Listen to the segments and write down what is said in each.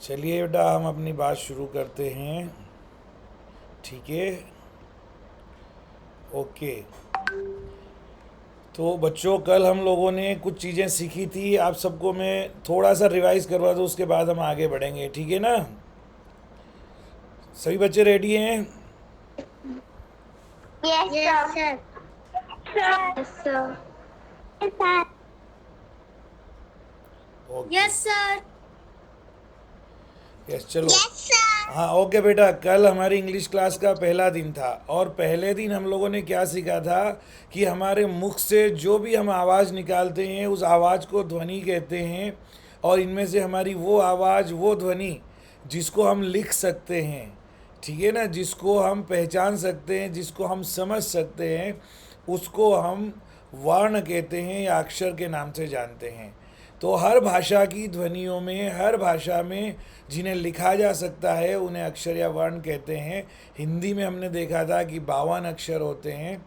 चलिए बेटा हम अपनी बात शुरू करते हैं। ठीक है। ओके। तो बच्चों कल हम लोगों ने कुछ चीज़ें सीखी थी, आप सबको मैं थोड़ा सा रिवाइज करवा दूँ, उसके बाद हम आगे बढ़ेंगे। ठीक है ना? सभी बच्चे रेडी हैं? Yes, sir. Yes, sir. Yes, sir. Okay. Yes, sir. Yes चलो। Yes, sir. हाँ ओके बेटा, कल हमारी इंग्लिश क्लास का पहला दिन था और पहले दिन हम लोगों ने क्या सीखा था कि हमारे मुख से जो भी हम आवाज़ निकालते हैं उस आवाज़ को ध्वनि कहते हैं। और इनमें से हमारी वो आवाज़, वो ध्वनि जिसको हम लिख सकते हैं, ठीक है ना, जिसको हम पहचान सकते हैं, जिसको हम समझ सकते हैं, उसको हम वर्ण कहते हैं या अक्षर के नाम से जानते हैं। तो हर भाषा की ध्वनियों में, हर भाषा में जिन्हें लिखा जा सकता है उन्हें अक्षर या वर्ण कहते हैं। हिंदी में हमने देखा था कि 52 अक्षर होते हैं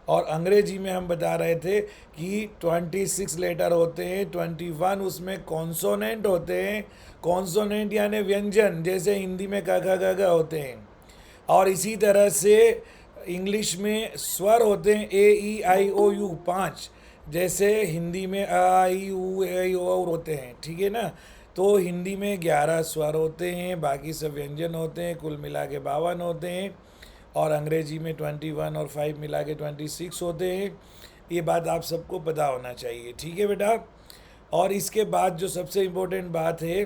और अंग्रेजी में हम बता रहे थे कि 26 लेटर होते हैं। 21 उसमें कॉन्सोनेंट होते हैं। कॉन्सोनेंट यानी व्यंजन, जैसे हिंदी में क ख ग घ होते हैं। और इसी तरह से इंग्लिश में स्वर होते हैं A E I O U 5, जैसे हिंदी में अ आई उ ए ओ होते हैं। ठीक है ना? तो हिंदी में 11 स्वर होते हैं, बाकी सब व्यंजन होते हैं, कुल मिला के 52 होते हैं। और अंग्रेजी में 21 और 5 मिला के 26 होते हैं। ये बात आप सबको पता होना चाहिए। ठीक है बेटा? और इसके बाद जो सबसे इम्पोर्टेंट बात है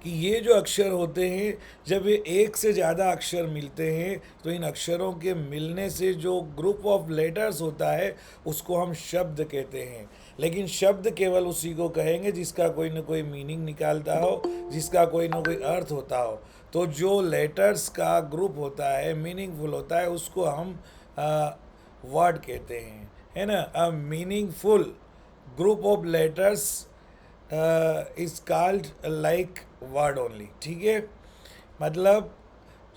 कि ये जो अक्षर होते हैं, जब ये एक से ज़्यादा अक्षर मिलते हैं तो इन अक्षरों के मिलने से जो ग्रुप ऑफ लेटर्स होता है उसको हम शब्द कहते हैं। लेकिन शब्द केवल उसी को कहेंगे जिसका कोई ना कोई मीनिंग निकालता हो, जिसका कोई ना कोई अर्थ होता हो। तो जो लेटर्स का ग्रुप होता है, मीनिंगफुल होता है, उसको हम वर्ड कहते हैं, है ना? A meaningful group of letters is called like word only. ठीक है? मतलब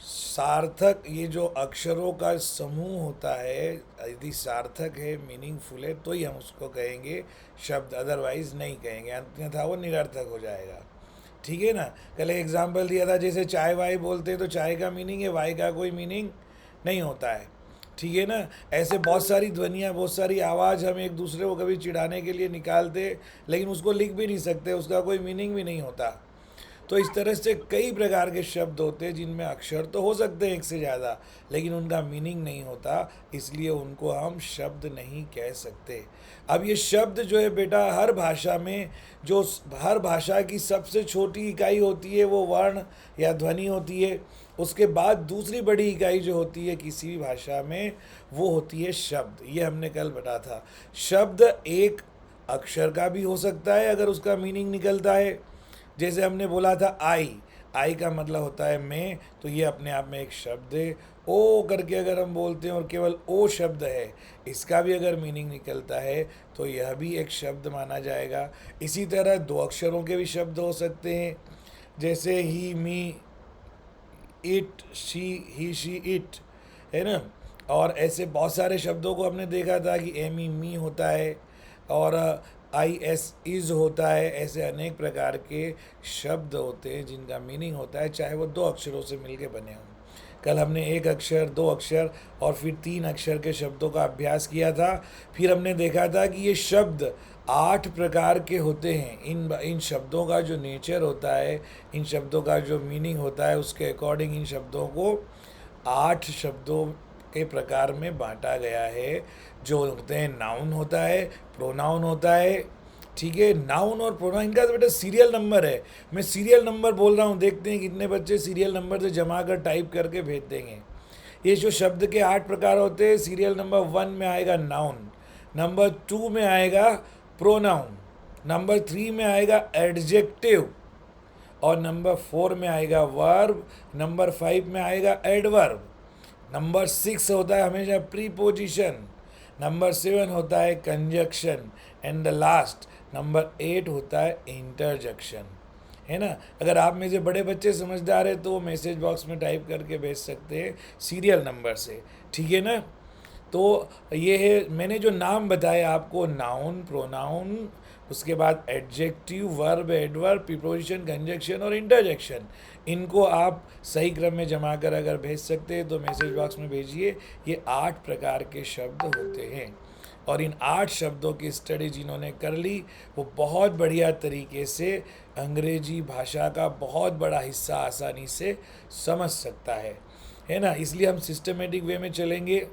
सार्थक, ये जो अक्षरों का समूह होता है, यदि सार्थक है, मीनिंगफुल है, तो ही हम उसको कहेंगे शब्द, अदरवाइज नहीं कहेंगे, अन्यथा वो निरर्थक हो जाएगा। ठीक है ना? कल एक एग्जाम्पल दिया था, जैसे चाय वाय बोलते हैं तो चाय का मीनिंग है, वाय का कोई मीनिंग नहीं होता है। ठीक है ना? ऐसे बहुत सारी ध्वनियाँ, बहुत सारी आवाज़ हम एक दूसरे को कभी चिढ़ाने के लिए निकालते, लेकिन उसको लिख भी नहीं सकते, उसका कोई मीनिंग भी नहीं होता। तो इस तरह से कई प्रकार के शब्द होते हैं जिनमें अक्षर तो हो सकते हैं एक से ज़्यादा, लेकिन उनका मीनिंग नहीं होता, इसलिए उनको हम शब्द नहीं कह सकते। अब ये शब्द जो है बेटा, हर भाषा में जो हर भाषा की सबसे छोटी इकाई होती है वो वर्ण या ध्वनि होती है। उसके बाद दूसरी बड़ी इकाई जो होती है किसी भी भाषा में, वो होती है शब्द। ये हमने कल बताया था। शब्द एक अक्षर का भी हो सकता है अगर उसका मीनिंग निकलता है। जैसे हमने बोला था आई, आई का मतलब होता है मैं, तो ये अपने आप में एक शब्द है। ओ करके अगर हम बोलते हैं और केवल ओ शब्द है, इसका भी अगर मीनिंग निकलता है तो यह भी एक शब्द माना जाएगा। इसी तरह दो अक्षरों के भी शब्द हो सकते हैं, जैसे he, me, it, she, he, she, it, है ना? और ऐसे बहुत सारे शब्दों को हमने देखा था कि एम ई मी होता है और आई एस इज़ होता है। ऐसे अनेक प्रकार के शब्द होते हैं जिनका मीनिंग होता है, चाहे वो दो अक्षरों से मिलके बने हों। कल हमने एक अक्षर, दो अक्षर और फिर तीन अक्षर के शब्दों का अभ्यास किया था। फिर हमने देखा था कि ये शब्द 8 प्रकार के होते हैं। इन शब्दों का जो नेचर होता है, इन शब्दों का जो मीनिंग होता है, उसके अकॉर्डिंग इन शब्दों को 8 शब्दों के प्रकार में बांटा गया है। जो होते हैं, नाउन होता है, प्रोनाउन होता है। ठीक है? नाउन और प्रोनाउन, इनका तो बेटा सीरियल नंबर है। मैं सीरियल नंबर बोल रहा हूँ, देखते हैं कितने बच्चे सीरियल नंबर से जमा कर टाइप करके भेज देंगे। ये जो शब्द के 8 प्रकार होते हैं, सीरियल नंबर 1 में आएगा नाउन, नंबर 2 में आएगा प्रोनाउन, नंबर 3 में आएगा एडजेक्टिव, और नंबर 4 में आएगा वर्ब, नंबर 5 में आएगा एडवर्ब, नंबर 6 होता है हमेशा प्रीपोजिशन, नंबर 7 होता है conjunction, and the last number 8 होता है इंटरजेक्शन। है ना? अगर आप में से बड़े बच्चे समझदार है तो वो मैसेज बॉक्स में टाइप करके भेज सकते हैं सीरियल नंबर से। ठीक है ना? तो ये है, मैंने जो नाम बताया आपको, नाउन, प्रोनाउन, उसके बाद adjective, verb, adverb, preposition, conjunction और इंटरजेक्शन। इनको आप सही क्रम में जमा कर अगर भेज सकते हैं तो मैसेज बॉक्स में भेजिए। ये 8 प्रकार के शब्द होते हैं और इन 8 शब्दों की स्टडी जिन्होंने कर ली वो बहुत बढ़िया तरीके से अंग्रेजी भाषा का बहुत बड़ा हिस्सा आसानी से समझ सकता है ना। इसलिए हम सिस्टमेटिक वे में चलेंगे।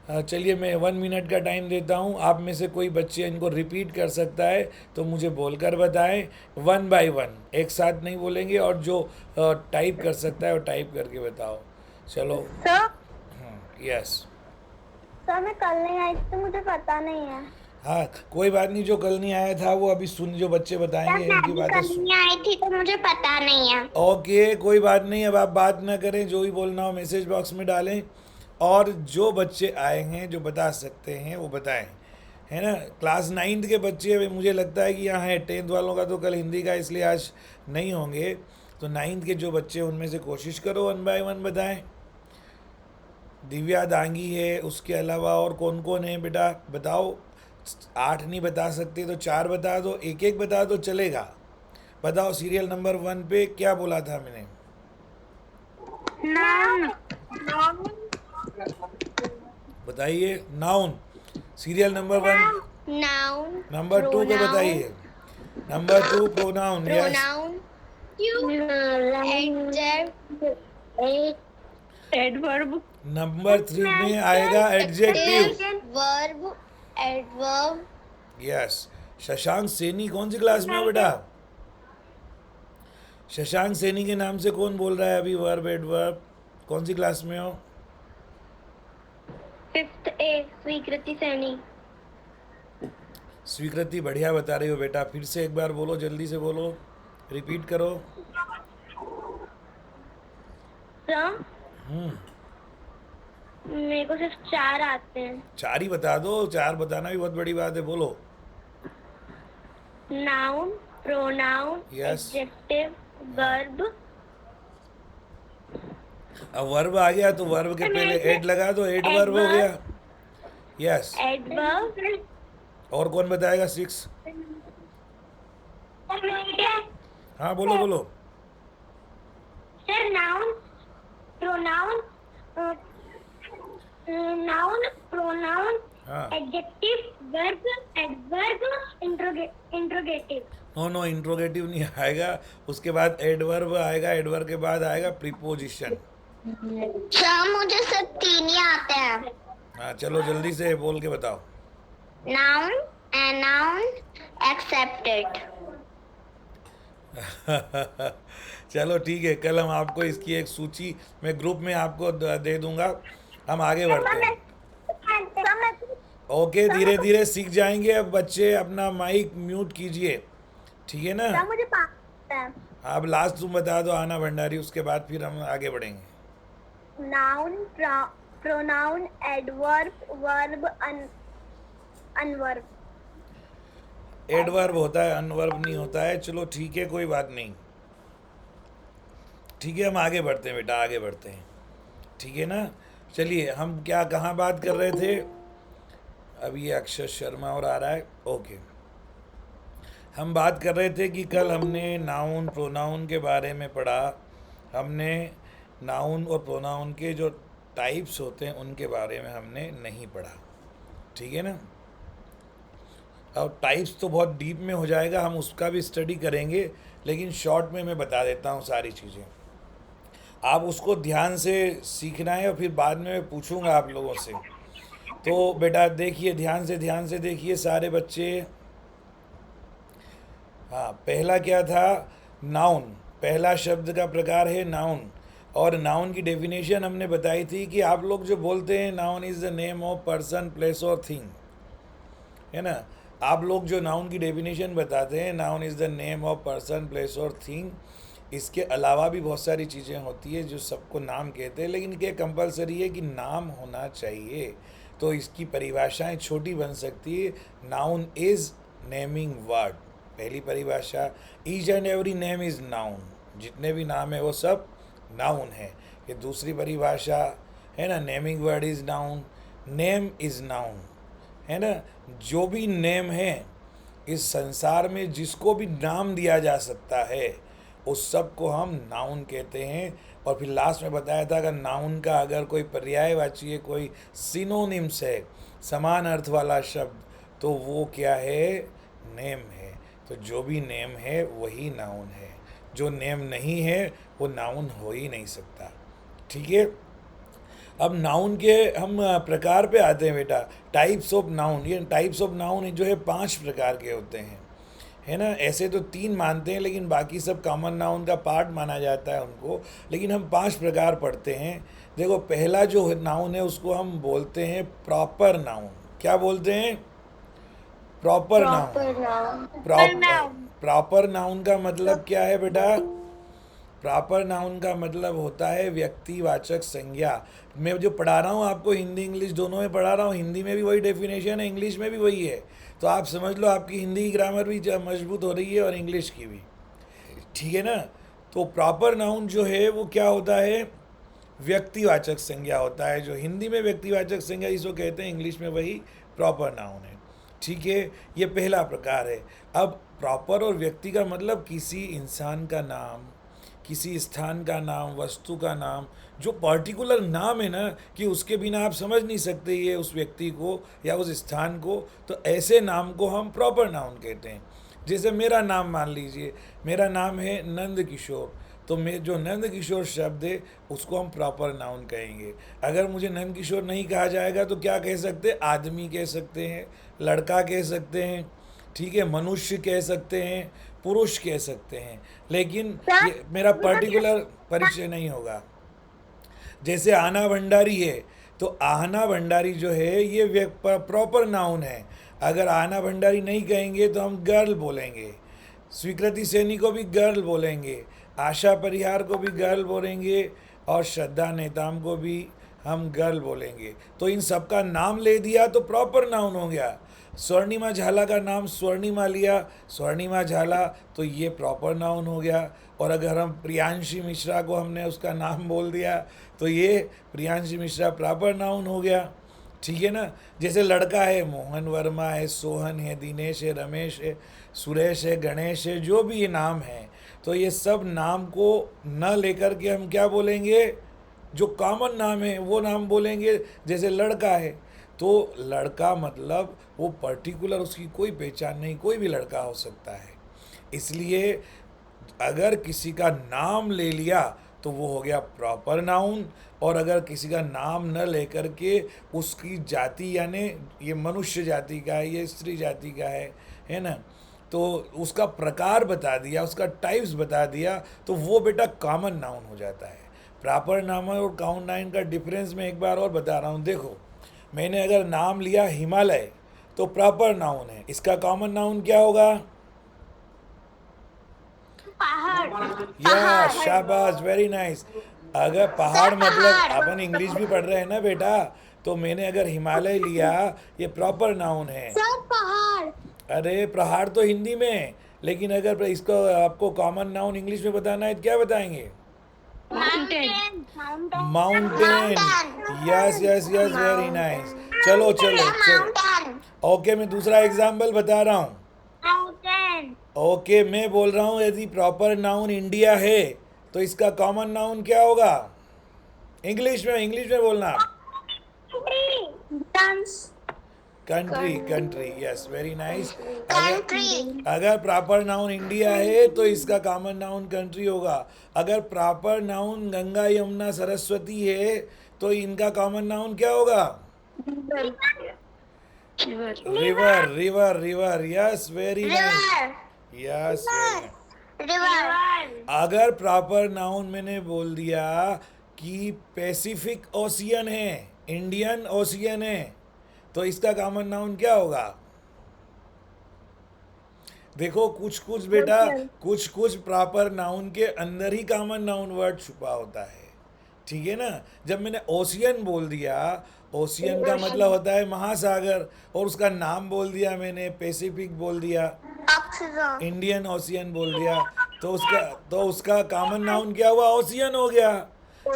चलिए मैं 1 मिनट का टाइम देता हूँ। आप में से कोई बच्चे इनको रिपीट कर सकता है तो मुझे बोलकर बताएं, 1 बाय 1, एक साथ नहीं बोलेंगे। और जो टाइप कर सकता है वो टाइप करके बताओ। चलो। Sir yes. सर मैं कल नहीं आई थी तो मुझे पता नहीं है। हाँ कोई बात नहीं, जो कल नहीं आया था वो अभी सुन, जो बच्चे बताएंगे मैं इनकी भी बातें कल सुन। नहीं आई थी तो मुझे पता नहीं है। ओके कोई बात नहीं, अब आप बात ना करें, जो भी बोलना हो मैसेज बॉक्स में डालें। और जो बच्चे आए हैं जो बता सकते हैं वो बताएं, है ना। क्लास 9th के बच्चे मुझे लगता है कि यहाँ है। 10th वालों का तो कल हिंदी का इसलिए आज नहीं होंगे। तो 9th के जो बच्चे उनमें से कोशिश करो 1 बाय 1 बताएं। दिव्या दांगी है, उसके अलावा और कौन कौन है बेटा बताओ। 8 नहीं बता सकते तो 4 बता दो, एक एक बता दो चलेगा। बताओ सीरियल नंबर 1 पे क्या बोला था मैंने। नाउन। बताइए noun. Serial number 1। Noun. Number 2 पे बताइए। Number 2 pronoun. Yes. Adverb. Number 3 में आएगा adjective. Verb. Adverb. Yes. Shashank Saini कौन सी क्लास में हो बेटा। शशांक सैनी के नाम से कौन बोल रहा है अभी वर्ब एडवर्ब, कौन सी क्लास में हो। 5th A स्वीकृति सैनी। स्वीकृति बढ़िया बता रही हो बेटा, फिर से एक बार बोलो, जल्दी से बोलो, रिपीट करो। मेरे को सिर्फ 4 आते हैं। 4 ही बता दो, 4 बताना भी बहुत बड़ी बात है, बोलो। Noun, pronoun, Yes. Adjective, verb. अब वर्ब आ गया तो वर्ब के पहले एड लगा दो, एड वर्ब हो गया। यस। एडवर्ब। और कौन बताएगा 6। हाँ बोलो बोलो। Sir noun, pronoun, noun, pronoun, हाँ adjective, verb, adverb, interrogative. No interrogative नहीं आएगा, उसके बाद एडवर्ब आएगा, एडवर्ब के बाद आएगा प्रीपोजिशन। सर मुझे सिर्फ 3 ही आते हैं। हाँ चलो जल्दी से बोल के बताओ। Noun and noun accepted. चलो ठीक है, कल हम आपको इसकी एक सूची मैं ग्रुप में आपको दे दूंगा। हम आगे बढ़ते हैं। ओके धीरे धीरे सीख जाएंगे। अब बच्चे अपना माइक म्यूट कीजिए, ठीक है ना। मुझे अब लास्ट तुम बता दो आना भंडारी, उसके बाद फिर हम आगे बढ़ेंगे। नाउन, प्रोनाउन, एडवर्ब, वर्ब, अनवर्ब। एडवर्ब होता है, अनवर्ब नहीं होता है। चलो ठीक है कोई बात नहीं, ठीक है हम आगे बढ़ते हैं बेटा, आगे बढ़ते हैं, ठीक है ना। चलिए हम क्या कहाँ बात कर रहे थे। अभी ये अक्षर शर्मा और आ रहा है। ओके हम बात कर रहे थे कि कल हमने नाउन प्रोनाउन के बारे में पढ़ा। हमने नाउन और प्रोनाउन के जो टाइप्स होते हैं उनके बारे में हमने नहीं पढ़ा, ठीक है ना। अब टाइप्स तो बहुत डीप में हो जाएगा, हम उसका भी स्टडी करेंगे, लेकिन शॉर्ट में मैं बता देता हूँ सारी चीज़ें। आप उसको ध्यान से सीखना है और फिर बाद में मैं पूछूंगा आप लोगों से। तो बेटा देखिए ध्यान से देखिए सारे बच्चे। हाँ पहला क्या था, नाउन। पहला शब्द का प्रकार है नाउन। और नाउन की डेफिनेशन हमने बताई थी कि आप लोग जो बोलते हैं noun is the name of person, place और थिंग, है ना। आप लोग जो नाउन की डेफिनेशन बताते हैं, noun is the name of person, place और थिंग। इसके अलावा भी बहुत सारी चीज़ें होती है जो सबको नाम कहते हैं, लेकिन क्या कंपलसरी है कि नाम होना चाहिए। तो इसकी परिभाषाएं छोटी बन सकती है। नाउन इज़ नेमिंग वर्ड, पहली परिभाषा। Each and every name is noun, जितने भी नाम है वो सब नाउन है। ये दूसरी परिभाषा है ना, naming word is noun, name is noun, है ना। जो भी नेम है इस संसार में जिसको भी नाम दिया जा सकता है उस सब को हम नाउन कहते हैं। और फिर लास्ट में बताया था अगर नाउन का अगर कोई पर्यायवाची है, कोई सिनोनिम्स है, समान अर्थ वाला शब्द, तो वो क्या है? नेम है। तो जो भी नेम है वही नाउन है, जो नेम नहीं है वो नाउन हो ही नहीं सकता। ठीक है। अब नाउन के हम प्रकार पे आते हैं बेटा, टाइप्स ऑफ नाउन। ये टाइप्स ऑफ नाउन जो है 5 प्रकार के होते हैं, है ना। ऐसे तो 3 मानते हैं, लेकिन बाकी सब कॉमन नाउन का पार्ट माना जाता है उनको, लेकिन हम 5 प्रकार पढ़ते हैं। देखो, पहला जो नाउन है उसको हम बोलते हैं प्रॉपर नाउन। क्या बोलते हैं? Proper noun. Proper proper noun का मतलब क्या है बेटा? प्रॉपर नाउन का मतलब होता है व्यक्तिवाचक संज्ञा। मैं जो पढ़ा रहा हूँ आपको, हिंदी इंग्लिश दोनों में पढ़ा रहा हूँ, हिंदी में भी वही डेफिनेशन है, इंग्लिश में भी वही है। तो आप समझ लो आपकी हिंदी की ग्रामर भी मजबूत हो रही है और इंग्लिश की भी। ठीक है ना। तो प्रॉपर नाउन जो है वो क्या होता है? व्यक्तिवाचक संज्ञा होता है। जो हिंदी में व्यक्तिवाचक संज्ञा इसको कहते हैं, इंग्लिश में वही प्रॉपर नाउन है। ठीक है। ये पहला प्रकार है। अब प्रॉपर और व्यक्ति का मतलब किसी इंसान का नाम, किसी स्थान का नाम, वस्तु का नाम, जो पर्टिकुलर नाम है ना, कि उसके बिना आप समझ नहीं सकते ये उस व्यक्ति को या उस स्थान को, तो ऐसे नाम को हम प्रॉपर नाउन कहते हैं। जैसे मेरा नाम मान लीजिए, मेरा नाम है नंद किशोर, तो मैं जो नंद किशोर शब्द है उसको हम प्रॉपर नाउन कहेंगे। अगर मुझे नंद किशोर नहीं कहा जाएगा तो क्या कह सकते हैं? आदमी कह सकते हैं, लड़का कह सकते हैं, ठीक है, मनुष्य कह सकते हैं, पुरुष कह सकते हैं, लेकिन ये मेरा पर्टिकुलर परिचय नहीं होगा। जैसे आना भंडारी है, तो आहना भंडारी जो है ये प्रॉपर नाउन है। अगर आना भंडारी नहीं कहेंगे तो हम गर्ल बोलेंगे। स्वीकृति सैनी को भी गर्ल बोलेंगे, आशा परिहार को भी गर्ल बोलेंगे, और श्रद्धा नेताम को भी हम गर्ल बोलेंगे। तो इन सब का नाम ले दिया तो प्रॉपर नाउन हो गया। स्वर्णिमा झाला का नाम स्वर्णिमा लिया, स्वर्णिमा झाला, तो ये प्रॉपर नाउन हो गया। और अगर हम प्रियांशी मिश्रा को हमने उसका नाम बोल दिया तो ये प्रियांशी मिश्रा प्रॉपर नाउन हो गया। ठीक है ना। जैसे लड़का है, मोहन वर्मा है, सोहन है, दिनेश है, रमेश है, सुरेश है, गणेश है, जो भी ये नाम है, तो ये सब नाम को न लेकर के हम क्या बोलेंगे? जो कॉमन नाम है वो नाम बोलेंगे। जैसे लड़का है, तो लड़का मतलब वो पर्टिकुलर, उसकी कोई पहचान नहीं, कोई भी लड़का हो सकता है। इसलिए अगर किसी का नाम ले लिया तो वो हो गया प्रॉपर नाउन। और अगर किसी का नाम न लेकर के उसकी जाति, यानी ये मनुष्य जाति का है, ये स्त्री जाति का है ना, तो उसका प्रकार बता दिया, उसका टाइप्स बता दिया, तो वो बेटा कॉमन नाउन हो जाता है। प्रॉपर नाउन और कॉमन नाउन का डिफरेंस मैं एक बार और बता रहा हूँ। देखो, मैंने अगर नाम लिया हिमालय तो प्रॉपर नाउन है, इसका कॉमन नाउन क्या होगा? या शाबाश, वेरी नाइस। अगर पहाड़ मतलब अपन इंग्लिश भी पढ़ रहे हैं ना बेटा, तो मैंने अगर हिमालय लिया, ये प्रॉपर नाउन है। पहाड़। अरे पहाड़ तो हिंदी में, लेकिन अगर इसको आपको कॉमन नाउन इंग्लिश में बताना है तो क्या बताएंगे? Mountain. Mountain. Yes yes yes, very nice. चलो चलो चलो, ओके, मैं दूसरा एग्जाम्पल बता रहा हूँ। माउंटेन। ओके, मैं बोल रहा हूँ यदि प्रॉपर नाउन इंडिया है तो इसका कॉमन नाउन क्या होगा? इंग्लिश में बोलना। Country, country, yes, very nice. अगर प्रॉपर नाउन इंडिया है तो इसका कॉमन नाउन कंट्री होगा। अगर प्रॉपर नाउन गंगा, यमुना, सरस्वती है तो इनका कॉमन नाउन क्या होगा? River, river, river, yes, very nice, yes, अगर प्रॉपर नाउन मैंने बोल दिया कि पैसिफिक ओशियन है, इंडियन ओशियन है, तो इसका कॉमन नाउन क्या होगा? देखो, कुछ कुछ बेटा, कुछ कुछ प्रॉपर नाउन के अंदर ही कॉमन नाउन वर्ड छुपा होता है। ठीक है ना। जब मैंने ओशियन बोल दिया, ओशियन का मतलब होता है महासागर, और उसका नाम बोल दिया मैंने, पैसिफिक बोल दिया, इंडियन ओशियन बोल दिया, तो उसका कॉमन नाउन क्या हुआ? ओशियन हो गया।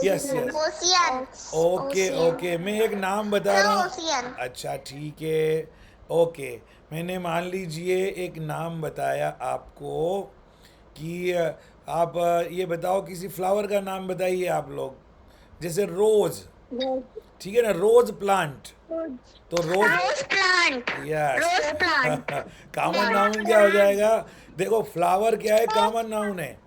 यस यस, ओके ओके, मैं एक नाम बता रहा हूँ। अच्छा ठीक है, ओके, मैंने मान लीजिए एक नाम बताया आपको कि आप ये बताओ, किसी फ्लावर का नाम बताइए आप लोग, जैसे रोज। ठीक है ना, रोज प्लांट। तो rose, rose plant. Yes. Rose plant. Common noun क्या हो जाएगा? देखो, फ्लावर क्या है? कॉमन नाउन है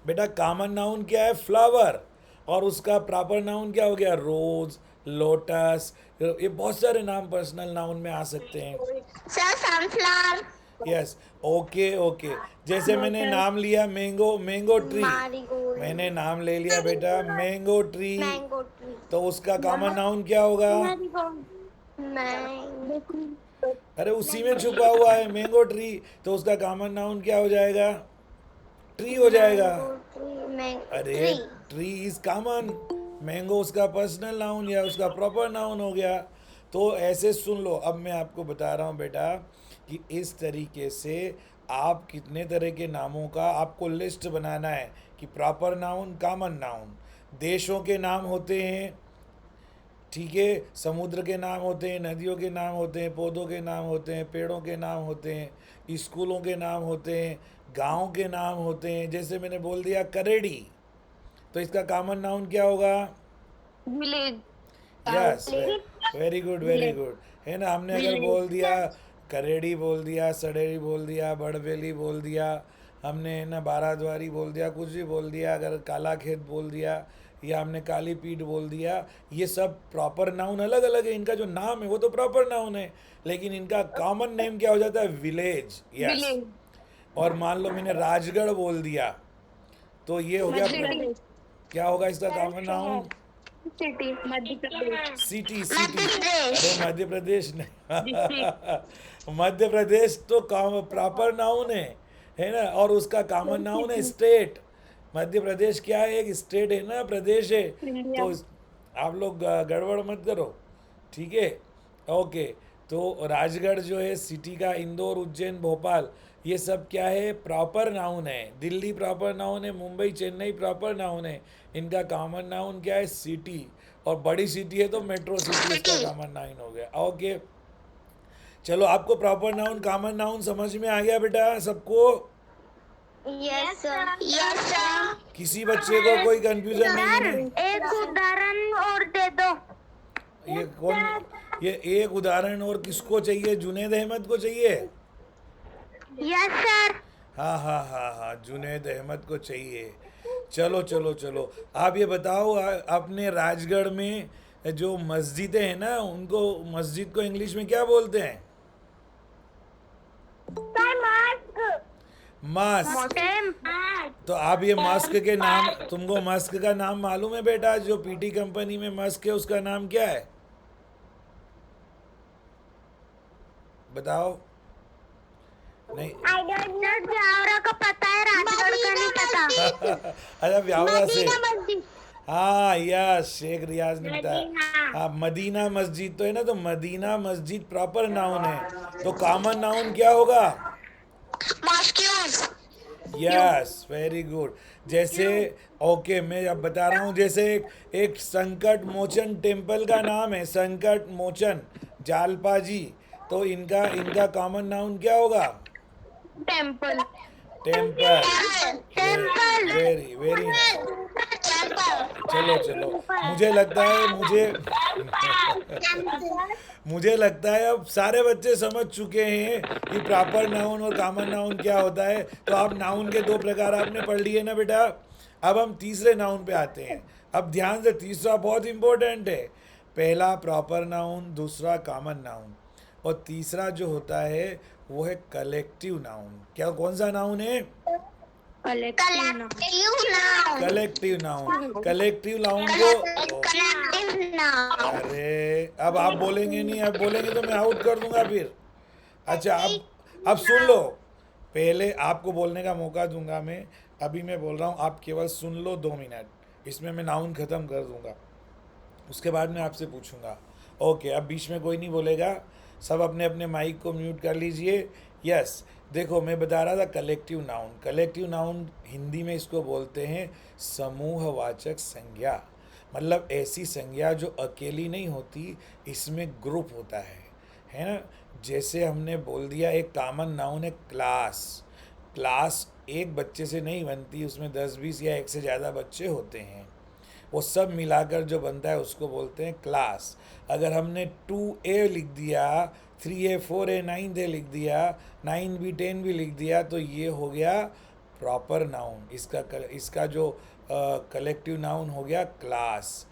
बेटा। कॉमन नाउन क्या है? फ्लावर। और उसका प्रॉपर नाउन क्या हो गया? रोज, लोटस। ये बहुत सारे नाम पर्सनल नाउन में आ सकते हैं। Sir sunflower. Yes. Okay okay. जैसे मैंने नाम लिया मैंगो, मैंगो ट्री। मैरीगोल्ड। मैंने नाम ले लिया बेटा मैंगो ट्री। Mango tree. तो उसका कॉमन नाउन क्या होगा? मैंगो। अरे उसी में छुपा हुआ है मैंगो ट्री। तो उसका कॉमन नाउन क्या हो जाएगा? ट्री हो जाएगा। Mango tree. मैंगो अरे tree. Tree is common. Mango उसका पर्सनल नाउन या उसका प्रॉपर नाउन हो गया। तो ऐसे सुन लो, अब मैं आपको बता रहा हूँ बेटा कि इस तरीके से आप कितने तरह के नामों का आपको लिस्ट बनाना है कि प्रॉपर नाउन, कॉमन नाउन। देशों के नाम होते हैं, ठीक है, समुद्र के नाम होते हैं, नदियों के नाम होते हैं, पौधों के नाम होते हैं, पेड़ों के नाम होते हैं, स्कूलों के नाम होते हैं, गांव के नाम होते हैं। जैसे मैंने बोल दिया करेड़ी, तो इसका कॉमन नाउन क्या होगा? Village. Yes, very good very good. है ना, हमने अगर बोल दिया करेड़ी, बोल दिया सड़ेड़ी, बोल दिया बड़बेली, बोल दिया हमने, है ना, बाराद्वारी बोल दिया, कुछ भी बोल दिया, अगर काला खेत बोल दिया या हमने काली पीठ बोल दिया, ये सब प्रॉपर नाउन अलग अलग है। इनका जो नाम है वो तो प्रॉपर नाउन है, लेकिन इनका कॉमन नेम क्या हो जाता है? विलेज। यस। विलेज। और मान लो मैंने राजगढ़ बोल दिया, तो ये हो गया क्या होगा इसका common noun? City. Madhya Pradesh. City मध्य सिटी। अरे प्रदेश। मध्य प्रदेश नहीं। मध्य प्रदेश तो प्रॉपर नाउन है ना, और उसका कॉमन नाउन है स्टेट। मध्य प्रदेश क्या है? एक स्टेट है ना, प्रदेश है। इंडिया। तो आप लोग गड़बड़ मत करो, ठीक है? ओके। तो राजगढ़ जो है सिटी का, इंदौर, उज्जैन, भोपाल, ये सब क्या है? प्रॉपर नाउन है। दिल्ली प्रॉपर नाउन है, मुंबई, चेन्नई प्रॉपर नाउन है। इनका कॉमन नाउन क्या है? सिटी। और बड़ी सिटी है तो मेट्रो सिटी इसका सिटी। कॉमन नाउन हो गया। ओके, चलो, आपको प्रॉपर नाउन, कॉमन नाउन समझ में आ गया बेटा सबको? Yes sir. Yes sir. किसी बच्चे को कोई कंफ्यूजन नहीं है सर ना? एक उदाहरण और दे दो। ये कौन? ये एक उदाहरण और किसको चाहिए? जुनेद अहमद को चाहिए? Yes sir. हाँ हाँ हाँ हाँ, जुनेद अहमद को चाहिए। चलो चलो चलो, आप ये बताओ, अपने राजगढ़ में जो मस्जिदें हैं ना, उनको, मस्जिद को इंग्लिश में क्या बोलते हैं? मस्क। मोटेम। तो आप ये मस्क के नाम, तुमको मस्क का नाम मालूम है बेटा? जो पीटी कंपनी में मस्क है उसका नाम क्या है? बताओ। नहीं। I don't know. जावरा का पता है, राजगढ़ का नहीं पता। अच्छा, ब्यावरा से। मदीना मस्जिद। हाँ यस, शेख रियाज ने बताया। मदीना। हाँ, मदीना मस्जिद तो है ना, तो मदीना मस्जिद प्रॉपर नाउन है। तो कॉमन नाउन क्या होगा? मॉस्क्यूज। Yes, very good. जैसे, ओके, मैं अब बता रहा हूँ, जैसे एक संकट मोचन टेम्पल का नाम है, संकट मोचन जालपा जी। तो इनका इनका कॉमन नाउन क्या होगा? Temple. Temple. Temple. Very very nice. चलो चलो, मुझे टेम्पल। लगता है मुझे लगता है अब सारे बच्चे समझ चुके हैं कि प्रॉपर नाउन और कॉमन नाउन क्या होता है। तो आप नाउन के दो प्रकार आपने पढ़ लिए ना बेटा। अब हम तीसरे नाउन पे आते हैं। अब ध्यान से, तीसरा बहुत इंपॉर्टेंट है। पहला प्रॉपर नाउन, दूसरा कॉमन नाउन, और तीसरा जो होता है वो है कलेक्टिव नाउन। क्या, कौन सा नाउन है? Collective noun. Collective noun. Collective noun को, कलेक्टिव नाउन। अरे अब आप बोलेंगे नहीं, अब बोलेंगे तो मैं आउट कर दूंगा फिर। अच्छा, अब सुन लो, पहले आपको बोलने का मौका दूंगा मैं। अभी मैं बोल रहा हूँ, आप केवल सुन लो 2 मिनट, इसमें मैं नाउन ख़त्म कर दूंगा, उसके बाद मैं आपसे पूछूंगा। ओके, अब बीच में कोई नहीं बोलेगा, सब अपने अपने माइक को म्यूट कर लीजिए। यस। देखो, मैं बता रहा था collective noun. Collective noun Hindi में इसको बोलते हैं समूहवाचक संज्ञा। मतलब ऐसी संज्ञा जो अकेली नहीं होती, इसमें ग्रुप होता है ना। जैसे हमने बोल दिया एक कॉमन नाउन है क्लास। क्लास एक बच्चे से नहीं बनती, उसमें 10 20 या एक से ज़्यादा बच्चे होते हैं। वो सब मिलाकर जो बनता है उसको बोलते हैं क्लास। अगर हमने 2A लिख दिया, 3A 4A 9A लिख दिया, 9B 10 भी लिख दिया, तो ये हो गया प्रॉपर नाउन। इसका जो कलेक्टिव नाउन हो गया क्लास।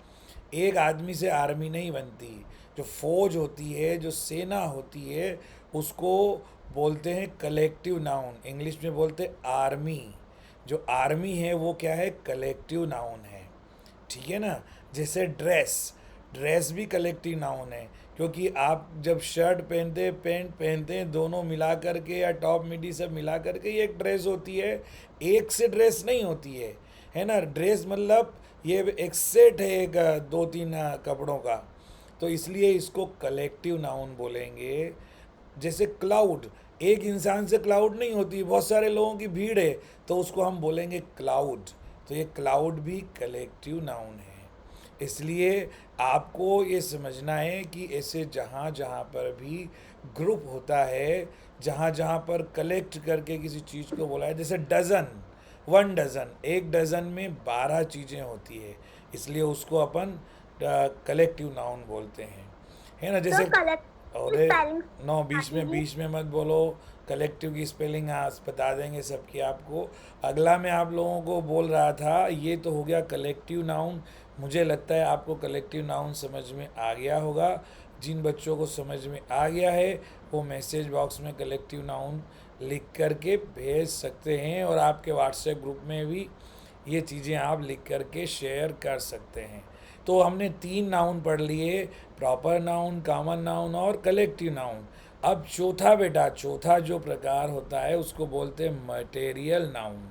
एक आदमी से आर्मी नहीं बनती। जो फौज होती है, जो सेना होती है, उसको बोलते हैं कलेक्टिव नाउन। इंग्लिश में बोलते हैं आर्मी। जो आर्मी है वो क्या है, कलेक्टिव नाउन है। ठीक है ना। जैसे ड्रेस, ड्रेस भी कलेक्टिव नाउन है, क्योंकि आप जब शर्ट पहनते हैं, पैंट पहनते हैं, दोनों मिला करके या टॉप मिडी सब मिला करके ये एक ड्रेस होती है। एक से ड्रेस नहीं होती है ना। ड्रेस मतलब ये एक सेट है, एक दो तीन कपड़ों का। तो इसलिए इसको कलेक्टिव नाउन बोलेंगे। जैसे क्लाउड, एक इंसान से क्लाउड नहीं होती, बहुत सारे लोगों की भीड़ है, तो उसको हम बोलेंगे क्लाउड। तो ये क्लाउड भी कलेक्टिव नाउन है। इसलिए आपको ये समझना है कि ऐसे जहाँ जहाँ पर भी ग्रुप होता है, जहाँ जहाँ पर कलेक्ट करके किसी चीज़ को बोला है, जैसे डज़न, 1 डज़न, एक डज़न में 12 चीज़ें होती है, इसलिए उसको अपन कलेक्टिव नाउन बोलते हैं, है ना। तो जैसे कलेक्ट अरे स्पेलिंग नो, बीच में मत बोलो। कलेक्टिव की स्पेलिंग आज बता देंगे सबकी आपको। अगला मैं आप लोगों को बोल रहा था, ये तो हो गया कलेक्टिव नाउन। मुझे लगता है आपको कलेक्टिव नाउन समझ में आ गया होगा। जिन बच्चों को समझ में आ गया है वो मैसेज बॉक्स में कलेक्टिव नाउन लिख करके भेज सकते हैं, और आपके व्हाट्सएप ग्रुप में भी ये चीज़ें आप लिख करके शेयर कर सकते हैं। तो हमने 3 नाउन पढ़ लिए, प्रॉपर नाउन, कॉमन नाउन और कलेक्टिव नाउन। अब चौथा बेटा, चौथा जो प्रकार होता है उसको बोलते हैं मटेरियल नाउन।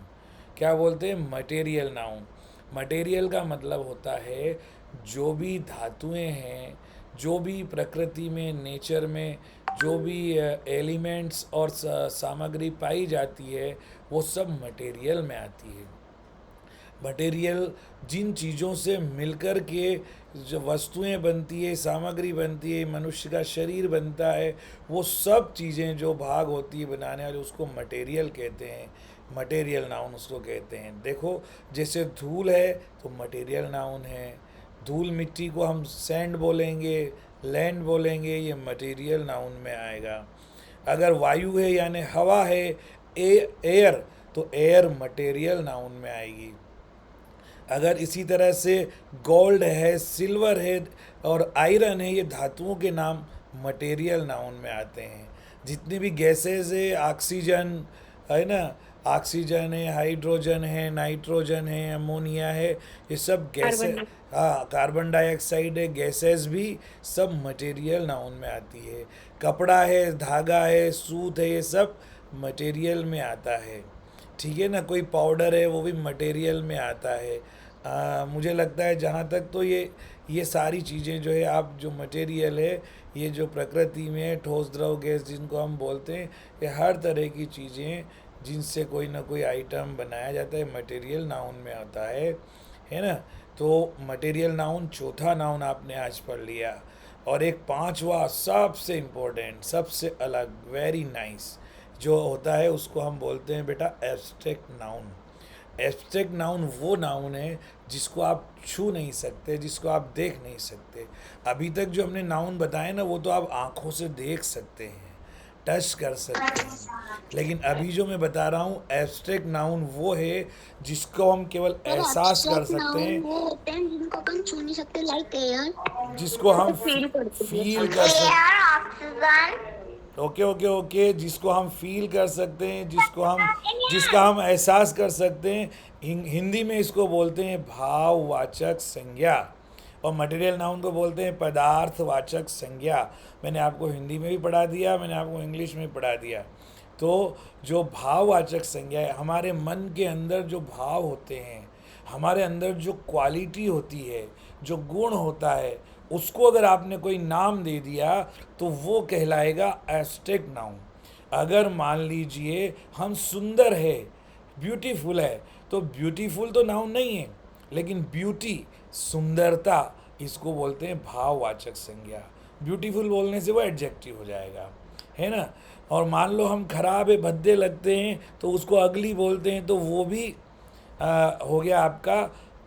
क्या बोलते हैं, मटेरियल नाउन। मटेरियल का मतलब होता है जो भी धातुएं हैं, जो भी प्रकृति में, नेचर में जो भी एलिमेंट्स और सामग्री पाई जाती है, वो सब मटेरियल में आती है। मटेरियल जिन चीज़ों से मिलकर के जो वस्तुएं बनती है, सामग्री बनती है, मनुष्य का शरीर बनता है, वो सब चीज़ें जो भाग होती है बनाने वाले, उसको मटेरियल कहते हैं। मटेरियल नाउन उसको कहते हैं। देखो जैसे धूल है तो मटेरियल नाउन है। धूल मिट्टी को हम सैंड बोलेंगे, लैंड बोलेंगे, ये मटेरियल नाउन में आएगा। अगर वायु है यानी हवा है, एयर, तो एयर मटेरियल नाउन में आएगी। अगर इसी तरह से गोल्ड है, सिल्वर है और आयरन है, ये धातुओं के नाम मटेरियल नाउन में आते हैं। जितनी भी गैसेस है, ऑक्सीजन है ना, ऑक्सीजन है, हाइड्रोजन है, नाइट्रोजन है, अमोनिया है, ये सब गैसें। कार्बन हाँ, कार्बन डाइऑक्साइड है, गैसेस भी सब मटेरियल नाउन में आती है। कपड़ा है, धागा है, सूत है, ये सब मटेरियल में आता है। ठीक है ना। कोई पाउडर है वो भी मटेरियल में आता है। मुझे लगता है जहाँ तक तो ये सारी चीज़ें जो है, आप जो मटेरियल है, ये जो प्रकृति में ठोस द्रव गैस जिनको हम बोलते हैं, ये हर तरह की चीज़ें जिनसे कोई ना कोई आइटम बनाया जाता है, मटेरियल नाउन में आता है ना। तो मटेरियल नाउन चौथा नाउन आपने आज पढ़ लिया। और एक पांचवा सबसे इम्पोर्टेंट, सबसे अलग, वेरी नाइस जो होता है, उसको हम बोलते हैं बेटा एब्स्ट्रैक्ट नाउन। एब्स्ट्रैक्ट नाउन वो नाउन है जिसको आप छू नहीं सकते, जिसको आप देख नहीं सकते। अभी तक जो हमने नाउन बताए ना, वो तो आप आंखों से देख सकते हैं, टच कर सकते हैं। लेकिन अभी जो मैं बता रहा हूँ एब्स्ट्रैक्ट नाउन वो है जिसको हम केवल और एहसास कर एब्स्ट्रैक्ट सकते नाउन हैं, वो होते हैं जिनको अपन छू नहीं सकते, लाइक एयर। जिसको हम फील करते फील हैं। कर सकते। Air, oxygen. Okay okay okay, जिसको हम फील कर सकते हैं, जिसका हम एहसास कर सकते हैं। हिंदी में इसको बोलते हैं भाववाचक संज्ञा, और मटेरियल नाउन को बोलते हैं पदार्थवाचक संज्ञा। मैंने आपको हिंदी में भी पढ़ा दिया, मैंने आपको इंग्लिश में भी पढ़ा दिया। तो जो भाववाचक संज्ञा है, हमारे मन के अंदर जो भाव होते हैं, हमारे अंदर जो क्वालिटी होती है, जो गुण होता है, उसको अगर आपने कोई नाम दे दिया तो वो कहलाएगा एब्स्ट्रैक्ट नाउन। अगर मान लीजिए हम सुंदर है, ब्यूटीफुल है, तो ब्यूटीफुल तो नाउन नहीं है, लेकिन ब्यूटी, सुंदरता, इसको बोलते हैं भाववाचक संज्ञा। ब्यूटीफुल बोलने से वो एडजेक्टिव हो जाएगा, है ना। और मान लो हम खराब है, भद्दे लगते हैं, तो उसको अगली बोलते हैं, तो वो भी हो गया आपका